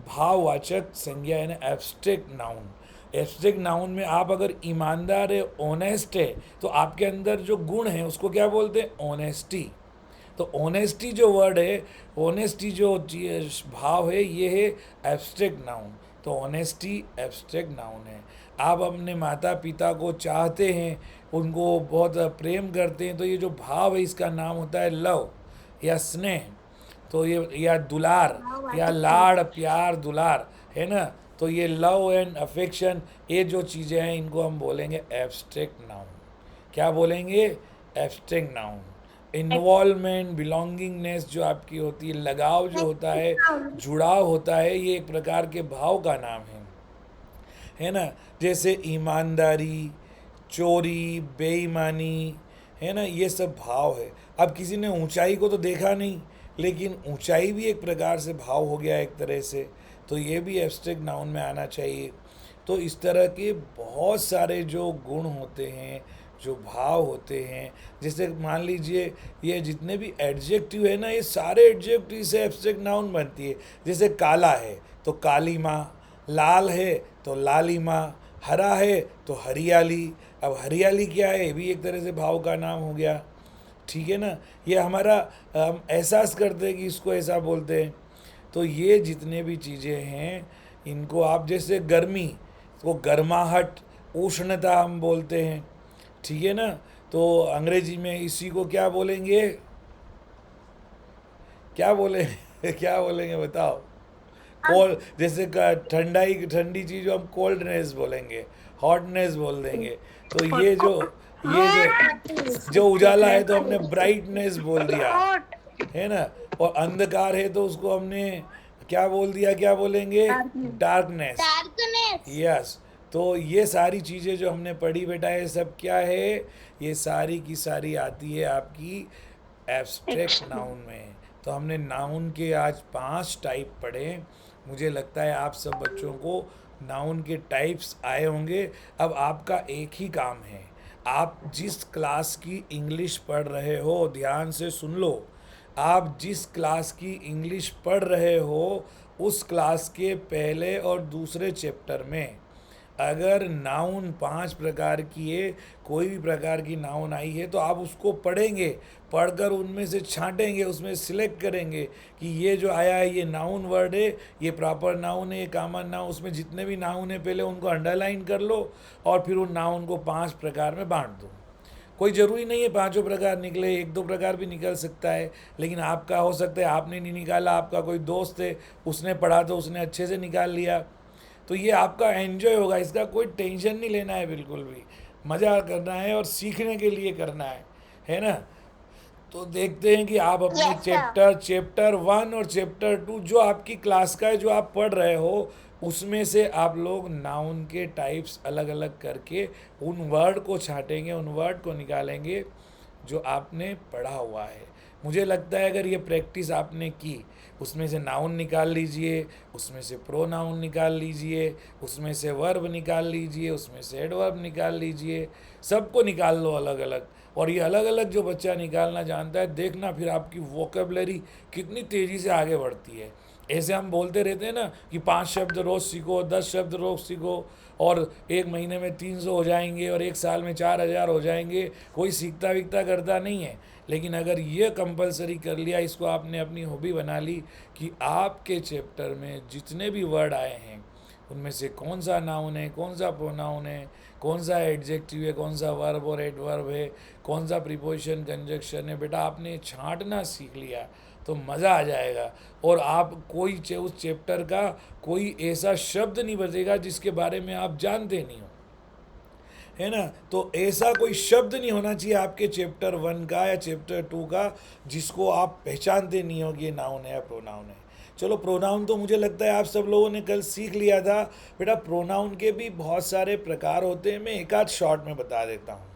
भाववाचक संज्ञा, यानी एब्स्ट्रैक्ट नाउन। एब्स्ट्रैक्ट नाउन में आप अगर ईमानदार है, ऑनेस्ट है, तो आपके अंदर जो गुण है उसको क्या बोलते हैं? ऑनेस्टी। तो ऑनेस्टी जो वर्ड है, ऑनेस्टी जो भाव है, ये है एब्स्ट्रैक्ट नाउन। तो ऑनेस्टी एब्स्ट्रैक्ट नाउन है। आप अपने माता पिता को चाहते हैं, उनको बहुत प्रेम करते हैं, तो ये जो भाव है इसका नाम होता है लव या स्नेह। तो ये या दुलार या लाड़ प्यार दुलार, है ना। तो ये लव एंड अफेक्शन, ये जो चीज़ें हैं इनको हम बोलेंगे एब्स्ट्रैक्ट नाउन। क्या बोलेंगे? Abstract noun. इन्वॉल्वमेंट, बिलोंगिंगनेस जो आपकी होती है, लगाव जो होता है, जुड़ाव होता है, ये एक प्रकार के भाव का नाम है ना। जैसे ईमानदारी, चोरी, बेईमानी, है ना, ये सब भाव है। अब किसी ने ऊंचाई को तो देखा नहीं, लेकिन ऊंचाई भी एक प्रकार से भाव हो गया एक तरह से, तो ये भी एब्स्ट्रैक्ट नाउन में आना चाहिए। तो इस तरह के बहुत सारे जो गुण होते हैं, जो भाव होते हैं, जैसे मान लीजिए ये जितने भी एडजेक्टिव है ना, ये सारे एडजेक्टिव से एब्स्ट्रैक्ट नाउन बनती है। जैसे काला है तो काली माँ, लाल है तो लाली माँ, हरा है तो हरियाली। अब हरियाली क्या है? ये भी एक तरह से भाव का नाम हो गया, ठीक है ना। ये हमारा हम एहसास करते हैं कि इसको ऐसा बोलते हैं। तो ये जितने भी चीज़ें हैं इनको आप, जैसे गर्मी को गर्माहट, उष्णता हम बोलते हैं, ठीक है ना। तो अंग्रेजी में इसी को क्या बोलेंगे? क्या बोलेंगे? क्या बोलेंगे बताओ? कोल्ड, जैसे ठंडाई, ठंडी चीज़ हम कोल्डनेस बोलेंगे, हॉटनेस बोल देंगे। तो ये जो उजाला है तो हमने ब्राइटनेस बोल दिया, है ना। और अंधकार है तो उसको हमने क्या बोल दिया? क्या बोलेंगे? डार्कनेस। यस। तो ये सारी चीज़ें जो हमने पढ़ी बेटा, ये सब क्या है? ये सारी की सारी आती है आपकी एब्स्ट्रैक्ट नाउन में। तो हमने नाउन के आज 5 टाइप पढ़े। मुझे लगता है आप सब बच्चों को नाउन के टाइप्स आए होंगे। अब आपका एक ही काम है, आप जिस क्लास की इंग्लिश पढ़ रहे हो, ध्यान से सुन लो, आप जिस क्लास की इंग्लिश पढ़ रहे हो उस क्लास के पहले और दूसरे चैप्टर में अगर नाउन 5 प्रकार की है, कोई भी प्रकार की नाउन आई है, तो आप उसको पढ़ेंगे, पढ़कर उनमें से छांटेंगे, उसमें सिलेक्ट करेंगे कि ये जो आया है ये नाउन वर्ड है, ये प्रॉपर नाउन है, ये कॉमन नाउन। उसमें जितने भी नाउन है पहले उनको अंडरलाइन कर लो और फिर उन नाउन को 5 प्रकार में बांट दो। कोई ज़रूरी नहीं है 5 प्रकार निकले, 1-2 प्रकार भी निकल सकता है, लेकिन आपका हो सकता है आपने नहीं निकाला, आपका कोई दोस्त है उसने पढ़ा तो उसने अच्छे से निकाल लिया। तो ये आपका एंजॉय होगा, इसका कोई टेंशन नहीं लेना है, बिल्कुल भी मज़ा करना है और सीखने के लिए करना है ना। तो देखते हैं कि आप अपने चैप्टर 1 और चैप्टर 2 जो आपकी क्लास का है, जो आप पढ़ रहे हो, उसमें से आप लोग नाउन के टाइप्स अलग अलग करके उन वर्ड को छांटेंगे, उन वर्ड को निकालेंगे जो आपने पढ़ा हुआ है। मुझे लगता है अगर ये प्रैक्टिस आपने की, उसमें से नाउन निकाल लीजिए, उसमें से प्रोनाउन निकाल लीजिए, उसमें से वर्ब निकाल लीजिए, उसमें से एडवर्ब निकाल लीजिए, सबको निकाल लो अलग अलग। और ये अलग अलग जो बच्चा निकालना जानता है, देखना फिर आपकी वोकेबलरी कितनी तेज़ी से आगे बढ़ती है। ऐसे हम बोलते रहते हैं ना कि 5 शब्द रोज़ सीखो, 10 शब्द रोज़ सीखो, और 1 महीने में 300 हो जाएंगे और 1 साल में 4000 हो जाएंगे। कोई सीखता वीखता करता नहीं है, लेकिन अगर ये कंपलसरी कर लिया, इसको आपने अपनी हॉबी बना ली कि आपके चैप्टर में जितने भी वर्ड आए हैं उनमें से कौन सा नाउन है, कौन सा प्रोनाउन है, कौन सा एडजेक्टिव है, कौन सा वर्ब और एडवर्ब है, कौन सा प्रीपोजिशन कंजक्शन है, बेटा आपने छांटना सीख लिया तो मज़ा आ जाएगा। और आप कोई उस चैप्टर का कोई ऐसा शब्द नहीं बचेगा जिसके बारे में आप जानते नहीं हो, है ना। तो ऐसा कोई शब्द नहीं होना चाहिए आपके चैप्टर 1 का या चैप्टर 2 का जिसको आप पहचानते नहीं हो कि ये नाउन है या प्रोनाउन है। चलो प्रोनाउन तो मुझे लगता है आप सब लोगों ने कल सीख लिया था। बेटा प्रोनाउन के भी बहुत सारे प्रकार होते हैं, मैं एक आध शॉर्ट में बता देता हूँ,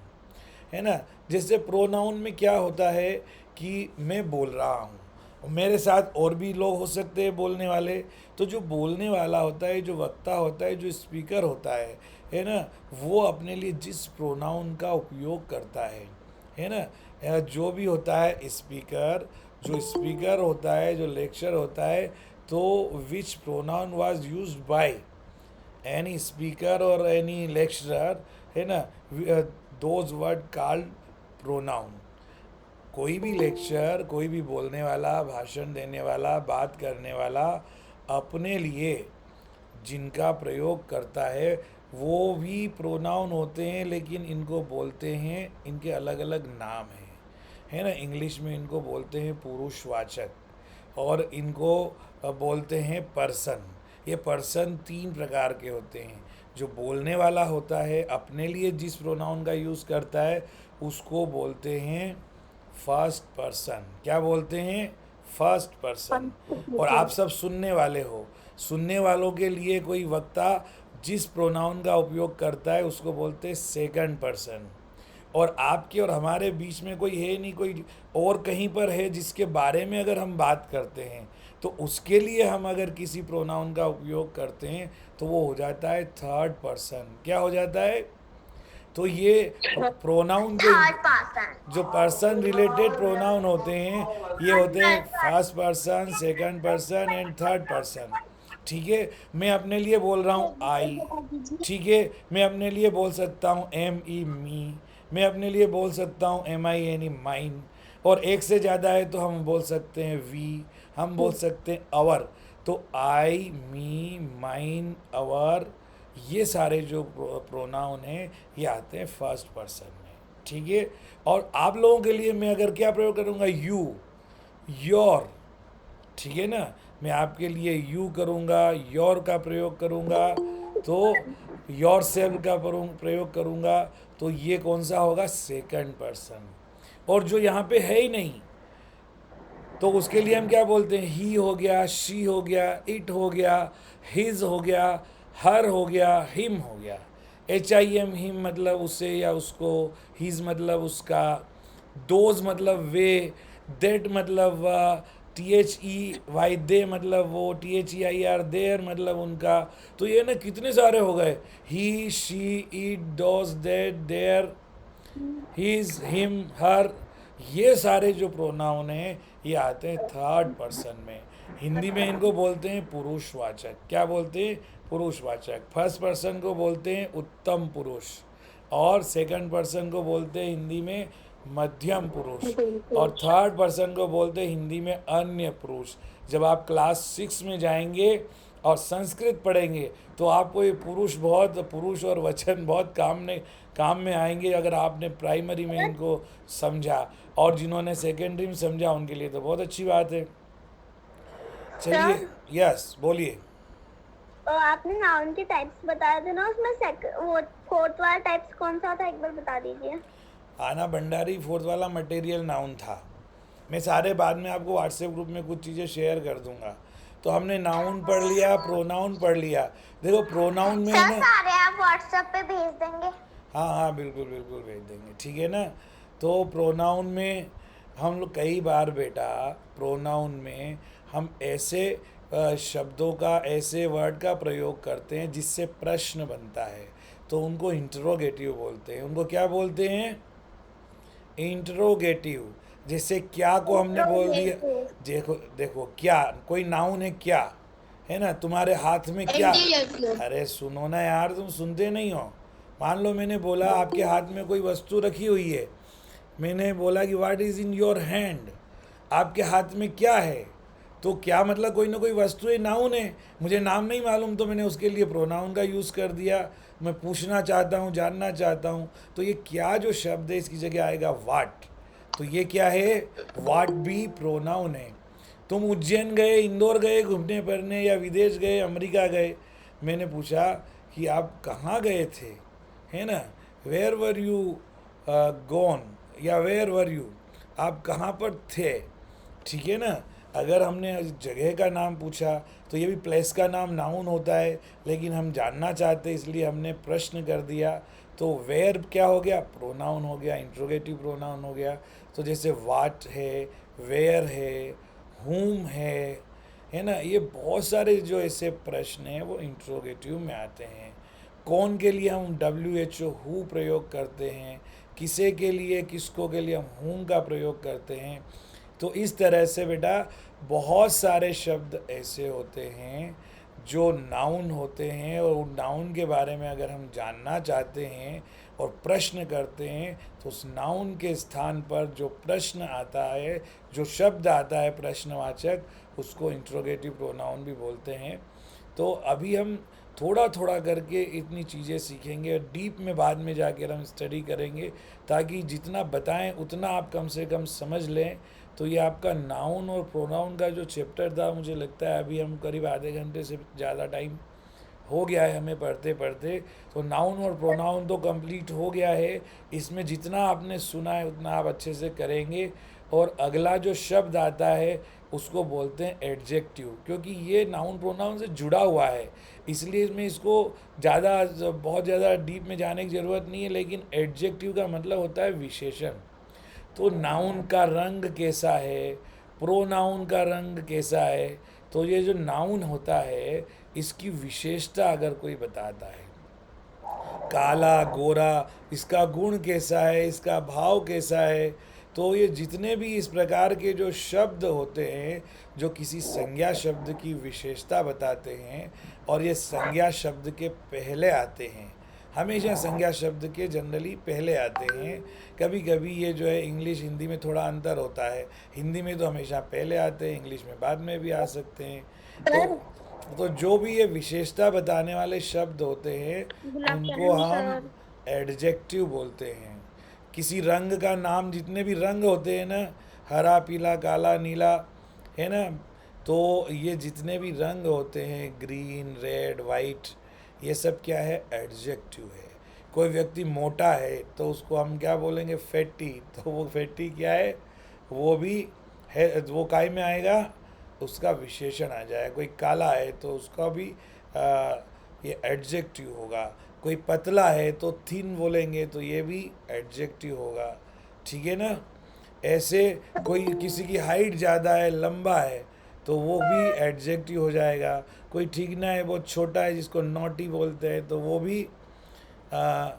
है ना। जैसे प्रोनाउन में क्या होता है कि मैं बोल रहा हूँ, मेरे साथ और भी लोग हो सकते हैं बोलने वाले। तो जो बोलने वाला होता है, जो वक्ता होता है, जो स्पीकर होता है ना, वो अपने लिए जिस प्रोनाउन का उपयोग करता है ना, जो भी होता है स्पीकर, जो स्पीकर होता है, जो लेक्चर होता है, तो which pronoun was used by any speaker और एनी लेक्चरर, है ना, दोज वर्ड कॉल्ड प्रोनाउन। कोई भी लेक्चर, कोई भी बोलने वाला, भाषण देने वाला, बात करने वाला अपने लिए जिनका प्रयोग करता है वो भी प्रोनाउन होते हैं, लेकिन इनको बोलते हैं, इनके अलग अलग नाम हैं, है ना। इंग्लिश में इनको बोलते हैं पुरुषवाचक और इनको बोलते हैं पर्सन। ये पर्सन तीन प्रकार के होते हैं। जो बोलने वाला होता है अपने लिए जिस प्रोनाउन का यूज़ करता है उसको बोलते हैं फर्स्ट पर्सन। क्या बोलते हैं? First person. और आप सब सुनने वाले हो, सुनने वालों के लिए कोई वक्ता जिस प्रोनाउन का उपयोग करता है उसको बोलते हैं सेकंड पर्सन। और आपके और हमारे बीच में कोई है नहीं, कोई और कहीं पर है जिसके बारे में अगर हम बात करते हैं तो उसके लिए हम अगर किसी प्रोनाउन का उपयोग करते हैं तो वो हो जाता है थर्ड पर्सन। क्या हो जाता है? तो ये प्रोनाउन के थर्ड पर्सन। जो पर्सन रिलेटेड प्रोनाउन होते हैं ये होते हैं first person, second person and third person. ठीक है, मैं अपने लिए बोल रहा हूँ आई, ठीक है, मैं अपने लिए बोल सकता हूँ एम ई मी, मैं अपने लिए बोल सकता हूँ M I N E mine, और एक से ज़्यादा है तो हम बोल सकते हैं वी, हम बोल सकते हैं अवर। तो आई, मी, माइन, अवर, ये सारे जो प्रोनाउन हैं ये आते हैं फर्स्ट पर्सन में। ठीक है, और आप लोगों के लिए मैं अगर क्या प्रयोग करूँगा? यू, योर, ठीक है ना, मैं आपके लिए यू करूँगा, योर का प्रयोग करूँगा, तो योर सेल्फ का प्रयोग करूँगा, तो ये कौन सा होगा? Second person. और जो यहाँ पे है ही नहीं तो उसके लिए हम क्या बोलते हैं? ही हो गया, शी हो गया, इट हो गया, हिज हो गया, हर हो गया, हिम हो गया। एच आई एम, हिम मतलब उसे या उसको, हिज मतलब उसका, दोज मतलब वे, देट मतलब T H E Y they मतलब वो, T H E I R their मतलब उनका। तो ये ना कितने सारे हो गए, he, she, it, those, that, their, his, him, her, ये सारे जो प्रोनाउन हैं ये आते हैं थर्ड पर्सन में। हिंदी में इनको बोलते हैं पुरुषवाचक। क्या बोलते हैं? पुरुषवाचक। फर्स्ट पर्सन को बोलते हैं उत्तम पुरुष, और सेकंड पर्सन को बोलते हैं हिंदी में मध्यम पुरुष, और थर्ड पर्सन को बोलते हैं हिंदी में अन्य पुरुष। जब आप क्लास 6 में जाएंगे और संस्कृत पढ़ेंगे तो आपको ये पुरुष और वचन बहुत काम में आएंगे अगर आपने प्राइमरी में इनको समझा, और जिन्होंने सेकेंडरी में समझा उनके लिए तो बहुत अच्छी बात है। चलिए, यस बोलिए। आपने नाउन के टाइप्स बताए थे ना, उसमें वो फोर्थ वाला टाइप्स कौन सा था, एक बार बता दीजिए। आना भंडारी फोर्थ वाला मटेरियल नाउन था। मैं सारे बाद में आपको व्हाट्सएप ग्रुप में कुछ चीज़ें शेयर कर दूंगा। तो हमने नाउन पढ़ लिया, प्रोनाउन पढ़ लिया। देखो प्रोनाउन में सर ना, सारे आप व्हाट्सएप पे भेज देंगे। हाँ हाँ बिल्कुल बिल्कुल भेज देंगे, ठीक है ना। तो प्रोनाउन में हम लोग कई बार बेटा, प्रोनाउन में हम ऐसे शब्दों का, ऐसे वर्ड का प्रयोग करते हैं जिससे प्रश्न बनता है, तो उनको इंटरोगेटिव बोलते हैं। उनको क्या बोलते हैं? इंटरोगेटिव। जैसे क्या को हमने बोल दिया, देखो देखो क्या, कोई नाउन है क्या, है ना, तुम्हारे हाथ में क्या। अरे सुनो ना यार, तुम सुनते नहीं हो। मान लो मैंने बोला आपके हाथ में कोई वस्तु रखी हुई है, मैंने बोला कि what is in your hand, आपके हाथ में क्या है, तो क्या मतलब कोई ना कोई वस्तु है, नाउन है। मुझे नाम नहीं मालूम तो मैंने उसके लिए प्रोनाउन का यूज़ कर दिया। मैं पूछना चाहता हूँ, जानना चाहता हूँ, तो ये क्या जो शब्द है इसकी जगह आएगा वाट। तो ये क्या है? वाट भी प्रोनाउन है। तुम उज्जैन गए, इंदौर गए घूमने फिरने, या विदेश गए, अमेरिका गए, मैंने पूछा कि आप कहाँ गए थे, है ना, वेयर वर यू गॉन, या वेयर वर यू, आप कहाँ पर थे, ठीक है ना। अगर हमने जगह का नाम पूछा तो ये भी प्लेस का नाम नाउन होता है, लेकिन हम जानना चाहते इसलिए हमने प्रश्न कर दिया, तो वेयर क्या हो गया? प्रोनाउन हो गया, इंट्रोगेटिव प्रोनाउन हो गया। तो जैसे वाट है, वेयर है, whom है ना, ये बहुत सारे जो ऐसे प्रश्न हैं वो इंट्रोगेटिव में आते हैं। कौन के लिए हम WHO हु प्रयोग करते हैं, किसे के लिए, किसको के लिए हम whom का प्रयोग करते हैं। तो इस तरह से बेटा बहुत सारे शब्द ऐसे होते हैं जो नाउन होते हैं, और उन नाउन के बारे में अगर हम जानना चाहते हैं और प्रश्न करते हैं तो उस नाउन के स्थान पर जो प्रश्न आता है, जो शब्द आता है प्रश्नवाचक, उसको इंट्रोगेटिव प्रोनाउन भी बोलते हैं। तो अभी हम थोड़ा थोड़ा करके इतनी चीज़ें सीखेंगे और डीप में बाद में जाकर हम स्टडी करेंगे, ताकि जितना बताएं उतना आप कम से कम समझ लें। तो ये आपका नाउन और प्रोनाउन का जो चैप्टर था, मुझे लगता है अभी हम करीब आधे घंटे से ज़्यादा टाइम हो गया है हमें पढ़ते पढ़ते। तो नाउन और प्रोनाउन तो कंप्लीट हो गया है। इसमें जितना आपने सुना है उतना आप अच्छे से करेंगे। और अगला जो शब्द आता है उसको बोलते हैं एडजेक्टिव, क्योंकि ये नाउन प्रोनाउन से जुड़ा हुआ है, इसलिए इसमें इसको बहुत ज़्यादा डीप में जाने की ज़रूरत नहीं है। लेकिन एडजेक्टिव का मतलब होता है विशेषण। तो नाउन का रंग कैसा है, प्रोनाउन का रंग कैसा है, तो ये जो नाउन होता है इसकी विशेषता अगर कोई बताता है, काला गोरा, इसका गुण कैसा है, इसका भाव कैसा है। तो ये जितने भी इस प्रकार के जो शब्द होते हैं जो किसी संज्ञा शब्द की विशेषता बताते हैं, और ये संज्ञा शब्द के पहले आते हैं, हमेशा संज्ञा शब्द के जनरली पहले आते हैं। कभी कभी ये जो है इंग्लिश हिंदी में थोड़ा अंतर होता है, हिंदी में तो हमेशा पहले आते हैं, इंग्लिश में बाद में भी आ सकते हैं। तो जो भी ये विशेषता बताने वाले शब्द होते हैं गुड उनको आफ्टरनून हम सर। एडजेक्टिव बोलते हैं। किसी रंग का नाम, जितने भी रंग होते हैं ना, हरा पीला काला नीला, है ना, तो ये जितने भी रंग होते हैं, ग्रीन रेड वाइट, ये सब क्या है, एडजेक्टिव है। कोई व्यक्ति मोटा है तो उसको हम क्या बोलेंगे, फैटी, तो वो फैटी क्या है, वो भी है, वो काय में आएगा, उसका विशेषण आ जाए। कोई काला है तो उसका भी ये एडजेक्टिव होगा। कोई पतला है तो थिन बोलेंगे, तो ये भी एडजेक्टिव होगा। ठीक है ना। ऐसे कोई किसी की हाइट ज़्यादा है, लंबा है, तो वो भी एडजेक्टिव हो जाएगा। कोई ठीक ना है, बहुत छोटा है, जिसको नॉटी बोलते हैं, तो वो भी आ,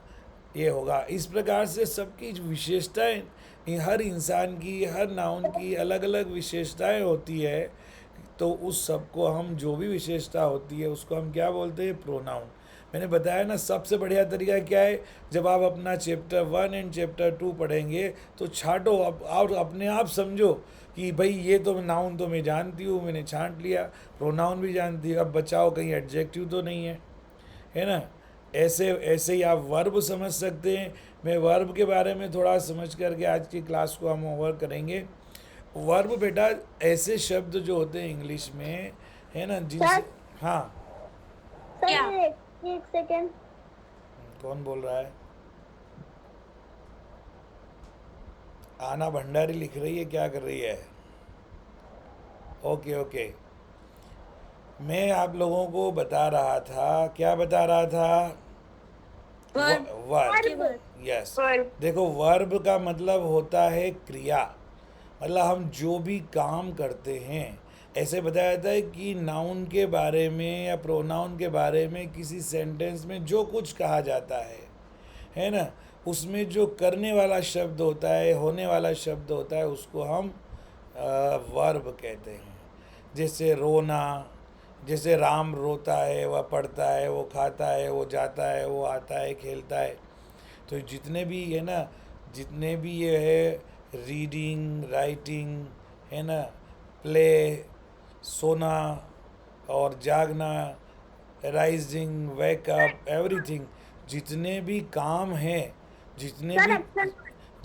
ये होगा। इस प्रकार से सबकी विशेषताएं, हर इंसान की, हर नाउन की अलग अलग विशेषताएं होती है। तो उस सब को हम, जो भी विशेषता होती है उसको हम क्या बोलते हैं, प्रोनाउन। मैंने बताया ना, सबसे बढ़िया तरीका क्या है, जब आप अपना चैप्टर 1 एंड चैप्टर 2 पढ़ेंगे तो छांटो अब, और अपने आप समझो कि भाई ये तो नाउन तो मैं जानती हूँ, मैंने छांट लिया, प्रोनाउन भी जानती हूँ, अब बचाओ कहीं एडजेक्टिव तो नहीं है ना। ऐसे ऐसे ही आप वर्ब समझ सकते हैं। मैं वर्ब के बारे में थोड़ा समझ करके आज की क्लास को हम ओवर करेंगे। वर्ब बेटा ऐसे शब्द जो होते हैं इंग्लिश में, है ना, जिनसे, सर हाँ, सर क्या? एक सेकेंड। कौन बोल रहा है, आना भंडारी लिख रही है, क्या कर रही है। ओके ओके, मैं आप लोगों को बता रहा था, क्या बता रहा था, verb verb, verb yes. Verb देखो वर्ब का मतलब होता है क्रिया, मतलब हम जो भी काम करते हैं। ऐसे बताया जाता है कि नाउन के बारे में या प्रोनाउन के बारे में किसी सेंटेंस में जो कुछ कहा जाता है ना, उसमें जो करने वाला शब्द होता है, होने वाला शब्द होता है, उसको हम वर्ब कहते हैं। जैसे रोना, जैसे राम रोता है, वह पढ़ता है, वो खाता है, वो जाता है, वो आता है, खेलता है। तो जितने भी है ना, जितने भी ये है, रीडिंग राइटिंग, है ना, प्ले, सोना और जागना, राइजिंग वेकअप, एवरीथिंग, जितने भी काम हैं, जितने सर भी एक्शन।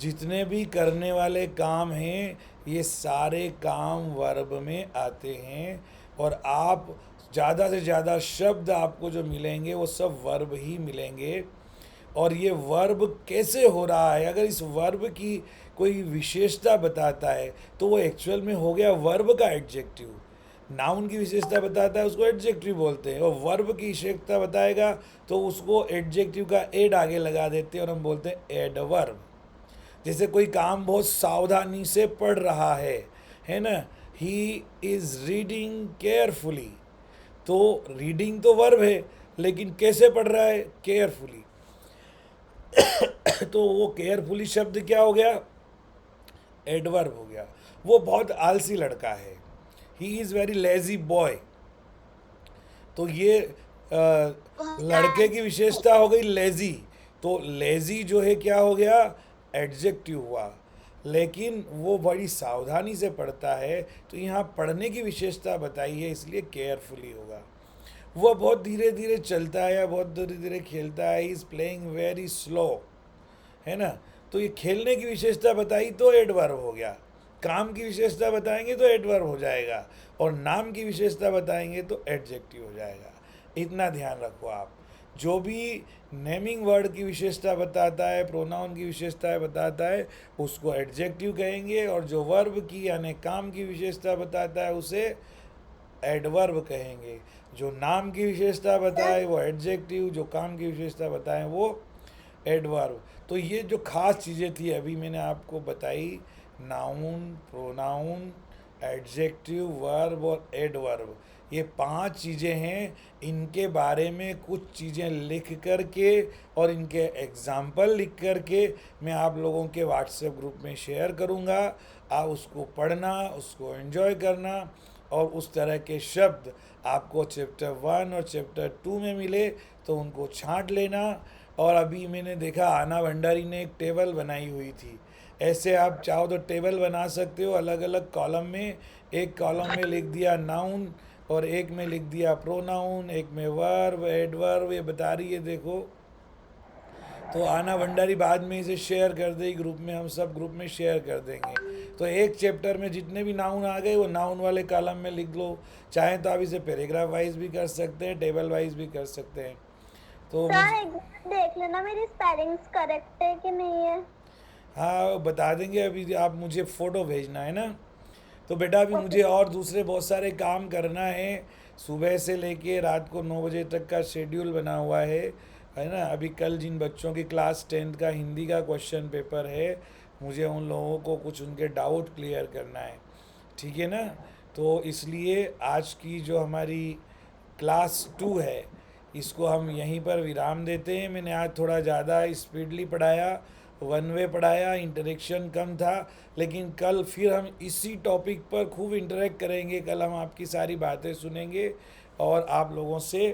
जितने भी करने वाले काम हैं, ये सारे काम वर्ब में आते हैं। और आप ज़्यादा से ज़्यादा शब्द आपको जो मिलेंगे वो सब वर्ब ही मिलेंगे। और ये वर्ब कैसे हो रहा है, अगर इस वर्ब की कोई विशेषता बताता है तो वो एक्चुअल में हो गया वर्ब का एडजेक्टिव। नाउन की विशेषता बताता है उसको एडजेक्टिव बोलते हैं, और वर्ब की विशेषता बताएगा तो उसको एडजेक्टिव का एड आगे लगा देते हैं और हम बोलते हैं एडवर्ब। जैसे कोई काम बहुत सावधानी से पढ़ रहा है ना, ही इज रीडिंग केयरफुली। तो रीडिंग तो वर्ब है, लेकिन कैसे पढ़ रहा है? केयरफुली। तो वो केयरफुली शब्द क्या हो गया? एडवर्ब हो गया। वो बहुत आलसी लड़का है। He is very lazy boy. तो ये लड़के की विशेषता हो गई लेजी। तो लेजी जो है क्या हो गया? एडजेक्टिव हुआ। लेकिन वो बड़ी सावधानी से पढ़ता है, तो यहाँ पढ़ने की विशेषता बताई है, इसलिए केयरफुली होगा। वह बहुत धीरे धीरे चलता है या बहुत धीरे धीरे खेलता है। इज़ प्लेइंग वेरी स्लो, है ना। तो ये खेलने की विशेषता बताई तो एडवर्ब हो गया, काम की विशेषता बताएंगे तो एडवर्ब हो जाएगा, और नाम की विशेषता बताएंगे तो एडजेक्टिव हो जाएगा। इतना ध्यान रखो आप। जो भी नेमिंग वर्ड की विशेषता बताता है, प्रोनाउन की विशेषता बताता है, उसको एडजेक्टिव कहेंगे, और जो वर्ब की यानी काम की विशेषता बताता है उसे एडवर्ब कहेंगे। जो नाम की विशेषता बताए वो एडजेक्टिव, जो काम की विशेषता बताए वो एडवर्ब। तो ये जो खास चीज़ें थी अभी मैंने आपको बताई, नाउन, प्रोनाउन, एडजेक्टिव, वर्ब और एडवर्ब, ये 5 चीज़ें हैं। इनके बारे में कुछ चीज़ें लिख कर के और इनके एग्जाम्पल लिख कर के मैं आप लोगों के व्हाट्सएप ग्रुप में शेयर करूँगा। आप उसको पढ़ना, उसको एंजॉय करना, और उस तरह के शब्द आपको चैप्टर 1 और चैप्टर 2 में मिले तो उनको छांट लेना। और अभी मैंने देखा आना भंडारी ने एक टेबल बनाई हुई थी। ऐसे आप चाहो तो टेबल बना सकते हो अलग अलग कॉलम में। एक कॉलम में लिख दिया नाउन, और एक में लिख दिया प्रोनाउन, एक में वर्ब, एडवर्ब, ये बता रही है देखो। तो आना भंडारी बाद में इसे शेयर कर देगी ग्रुप में, हम सब ग्रुप में शेयर कर देंगे। तो एक चैप्टर में जितने भी नाउन आ गए वो नाउन वाले कॉलम में लिख लो। चाहे तो आप इसे पैराग्राफ वाइज भी कर सकते हैं, टेबल वाइज भी कर सकते हैं। तो सर एक बार देख लेना मेरी स्पेलिंग्स करेक्ट है कि नहीं है। हाँ बता देंगे, अभी आप मुझे फ़ोटो भेजना है ना। तो बेटा अभी मुझे और दूसरे बहुत सारे काम करना है। सुबह से लेके रात को 9 बजे तक का शेड्यूल बना हुआ है ना। अभी कल जिन बच्चों की क्लास 10th का हिंदी का क्वेश्चन पेपर है, मुझे उन लोगों को कुछ उनके डाउट क्लियर करना है, ठीक है ना। तो इसलिए आज की जो हमारी क्लास 2 है, इसको हम यहीं पर विराम देते हैं। मैंने आज थोड़ा ज़्यादा स्पीडली पढ़ाया, वन वे पढ़ाया, इंटरेक्शन कम था, लेकिन कल फिर हम इसी टॉपिक पर खूब इंटरेक्ट करेंगे। कल हम आपकी सारी बातें सुनेंगे और आप लोगों से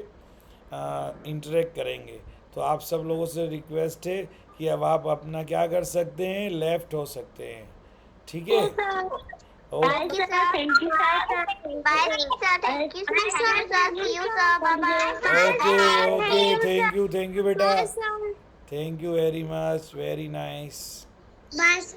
इंटरेक्ट करेंगे। तो आप सब लोगों से रिक्वेस्ट है कि अब आप अपना क्या कर सकते हैं, लेफ्ट हो सकते हैं, ठीक है। Okay Thank you, sir. Thank you, sir. Bye, sir. Thank you, sir. See you, sir. Bye-bye. Okay, thank you बेटा, Bye, sir. Thank you very much, very nice. Bye,